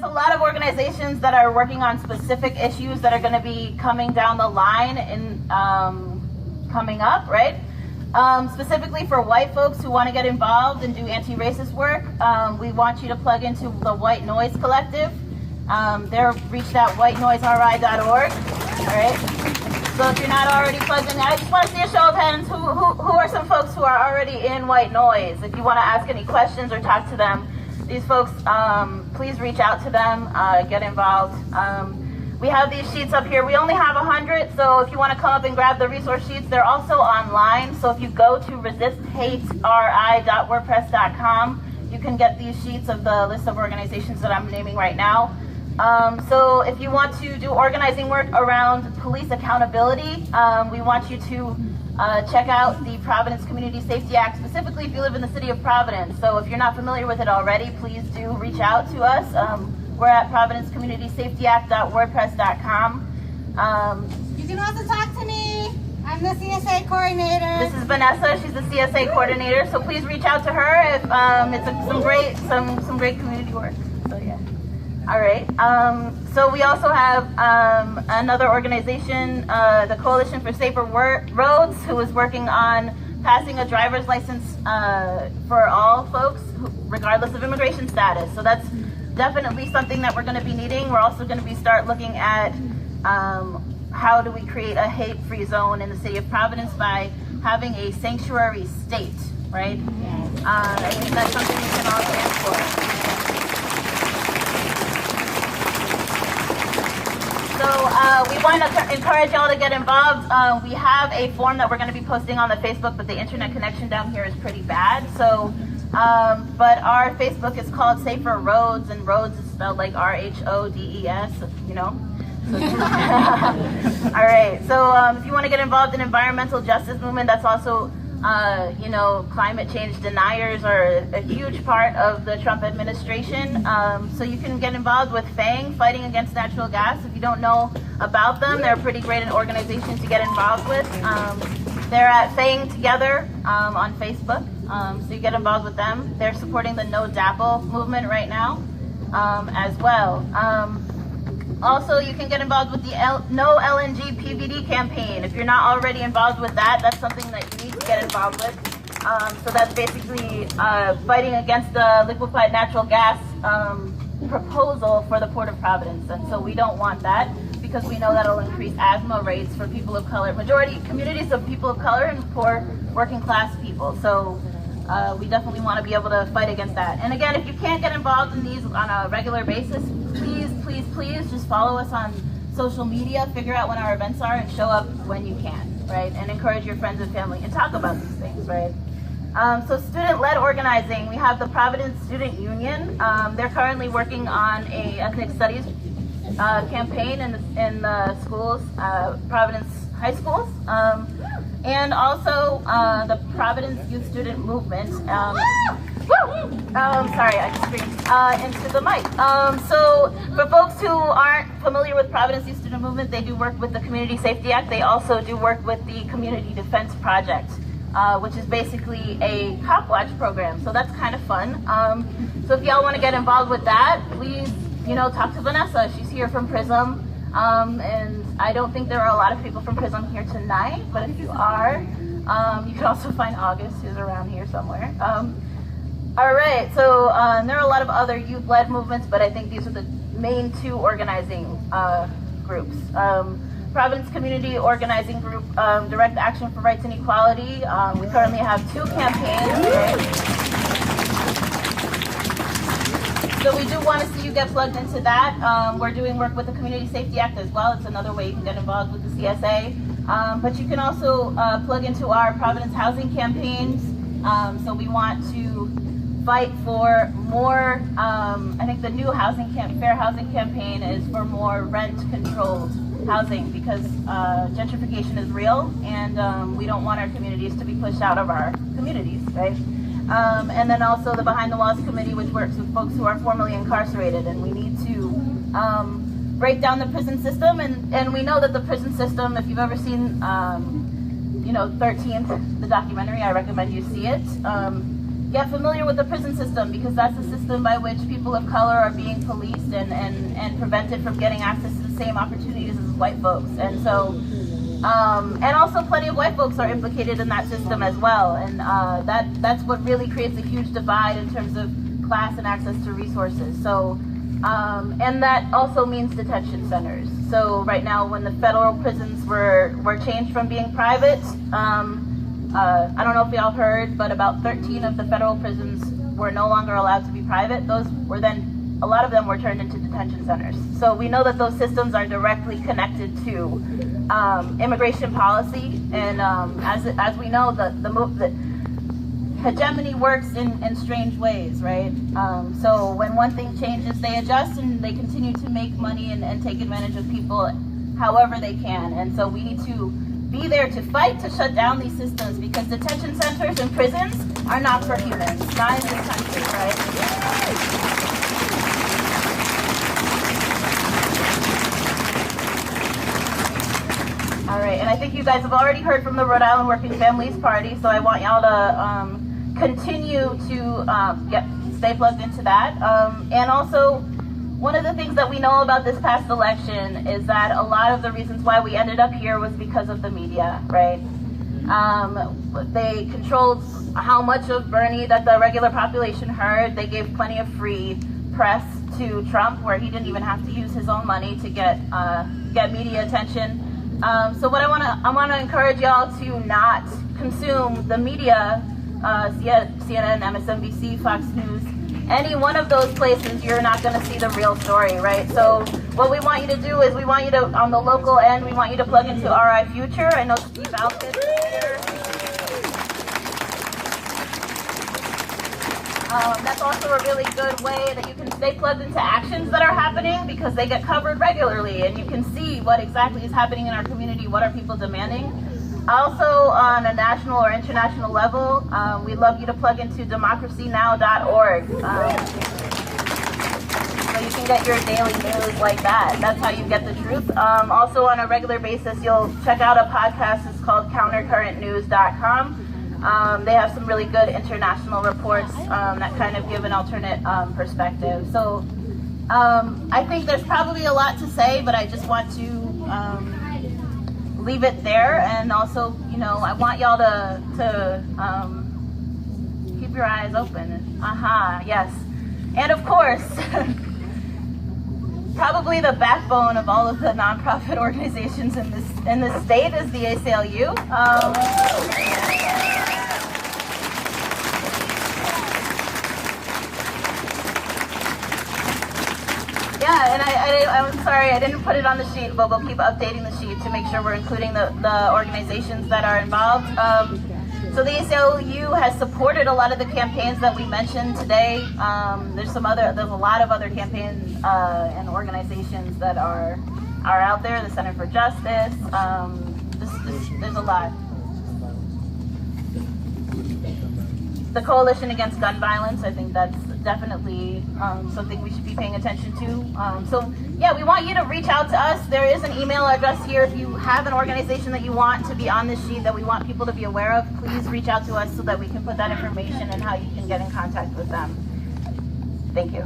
there's a lot of organizations that are working on specific issues that are going to be coming down the line and coming up, right? Specifically for white folks who want to get involved and do anti-racist work, we want you to plug into the White Noise Collective. They're reached at whitenoiseri.org. All right. So if you're not already plugged in, I just want to see a show of hands. Who are some folks who are already in White Noise? If you want to ask any questions or talk to them, these folks, please reach out to them, get involved. We have these sheets up here. We only have 100, so if you want to come up and grab the resource sheets, they're also online. So if you go to resisthateri.wordpress.com, you can get these sheets of the list of organizations that I'm naming right now. So if you want to do organizing work around police accountability, we want you to check out the Providence Community Safety Act, specifically if you live in the city of Providence. So if you're not familiar with it already, please do reach out to us. We're at providencecommunitysafetyact.wordpress.com. You can also talk to me. I'm the CSA coordinator. This is Vanessa. She's the CSA coordinator. So please reach out to her if it's some great community work. So yeah. All right. So we also have another organization, the Coalition for Safer Roads, who is working on passing a driver's license for all folks, regardless of immigration status. So that's definitely something that we're going to be needing. We're also going to be start looking at how do we create a hate-free zone in the city of Providence by having a sanctuary state, right? I think that's something we can all stand for. So we want to encourage y'all to get involved. We have a form that we're going to be posting on the Facebook, but the internet connection down here is pretty bad. So, but our Facebook is called Safer Rhodes, and Rhodes is spelled like R-H-O-D-E-S, you know. All right. So if you want to get involved in environmental justice movement, that's also, climate change deniers are a huge part of the Trump administration. So you can get involved with FANG, Fighting Against Natural Gas. If you don't know about them, they're pretty great an organization to get involved with. They're at FANG Together on Facebook. So you get involved with them. They're supporting the No DAPL movement right now as well. Also, you can get involved with the No LNG PVD campaign. If you're not already involved with that, that's something that you need to get involved with. So that's basically fighting against the liquefied natural gas proposal for the Port of Providence. And so we don't want that because we know that'll increase asthma rates for people of color, majority communities of people of color and poor working class people. So we definitely want to be able to fight against that. And again, if you can't get involved in these on a regular basis, please just follow us on social media, figure out when our events are, and show up when you can, right? And encourage your friends and family and talk about these things, right? So student-led organizing, we have the Providence Student Union. They're currently working on a ethnic studies campaign in the schools, Providence high schools, and also the Providence Youth Student Movement. Sorry, I just screamed into the mic. So for folks who aren't familiar with Providence Youth Student Movement, they do work with the Community Safety Act. They also do work with the Community Defense Project, which is basically a cop watch program. So that's kind of fun. So if y'all want to get involved with that, please, talk to Vanessa. She's here from PRISM. And I don't think there are a lot of people from PRISM here tonight, but if you are, you can also find August, who's around here somewhere. All right, so there are a lot of other youth-led movements, but I think these are the main two organizing groups. Providence Community Organizing Group, Direct Action for Rights and Equality. We currently have 2 campaigns, right? So we do want to see you get plugged into that. We're doing work with the Community Safety Act as well. It's another way you can get involved with the CSA. But you can also plug into our Providence housing campaigns. So we want to fight for more, I think the new fair housing campaign is for more rent-controlled housing because gentrification is real and we don't want our communities to be pushed out of our communities, right? And then also the Behind the Walls Committee, which works with folks who are formerly incarcerated, and we need to break down the prison system, and we know that the prison system, if you've ever seen 13th, the documentary, I recommend you see it. Get familiar with the prison system because that's the system by which people of color are being policed and and prevented from getting access to the same opportunities as white folks. And so, and also plenty of white folks are implicated in that system as well. And that's what really creates a huge divide in terms of class and access to resources. So, and that also means detention centers. So right now, when the federal prisons were changed from being private, I don't know if y'all heard, but about 13 of the federal prisons were no longer allowed to be private. Those were then, a lot of them were turned into detention centers. So we know that those systems are directly connected to immigration policy. And as we know, the hegemony works in strange ways, right? So when one thing changes, they adjust and they continue to make money and take advantage of people however they can. And so we need to be there to fight to shut down these systems, because detention centers and prisons are not for humans, not in this country, right? All right, and I think you guys have already heard from the Rhode Island Working Families Party, so I want y'all to continue to stay plugged into that. And also, one of the things that we know about this past election is that a lot of the reasons why we ended up here was because of the media, right? They controlled how much of Bernie that the regular population heard. They gave plenty of free press to Trump, where he didn't even have to use his own money to get media attention. So what I want to encourage y'all to not consume the media, CNN, MSNBC, Fox News. Any one of those places, you're not going to see the real story, right? So what we want you to do is we want you to, on the local end, we want you to plug into RI Future. I know Steve Alkis is here. That's also a really good way that you can stay plugged into actions that are happening, because they get covered regularly and you can see what exactly is happening in our community, what are people demanding. Also, on a national or international level, we'd love you to plug into democracynow.org. So you can get your daily news like that. That's how you get the truth. Also, on a regular basis, you'll check out a podcast. It's called CounterCurrentNews.com. They have some really good international reports that kind of give an alternate perspective. So I think there's probably a lot to say, but I just want to leave it there. And also, you know, I want y'all to keep your eyes open. Yes. And of course, probably the backbone of all of the nonprofit organizations in this state is the ACLU. Yeah, and I'm sorry I didn't put it on the sheet, but we'll keep updating the sheet to make sure we're including the organizations that are involved. So the ACLU has supported a lot of the campaigns that we mentioned today. There's a lot of other campaigns and organizations that are out there. The Center for Justice. There's a lot. The Coalition Against Gun Violence, I think that's definitely something we should be paying attention to. So yeah, we want you to reach out to us. There is an email address here. If you have an organization that you want to be on this sheet that we want people to be aware of, please reach out to us so that we can put that information and how you can get in contact with them. Thank you.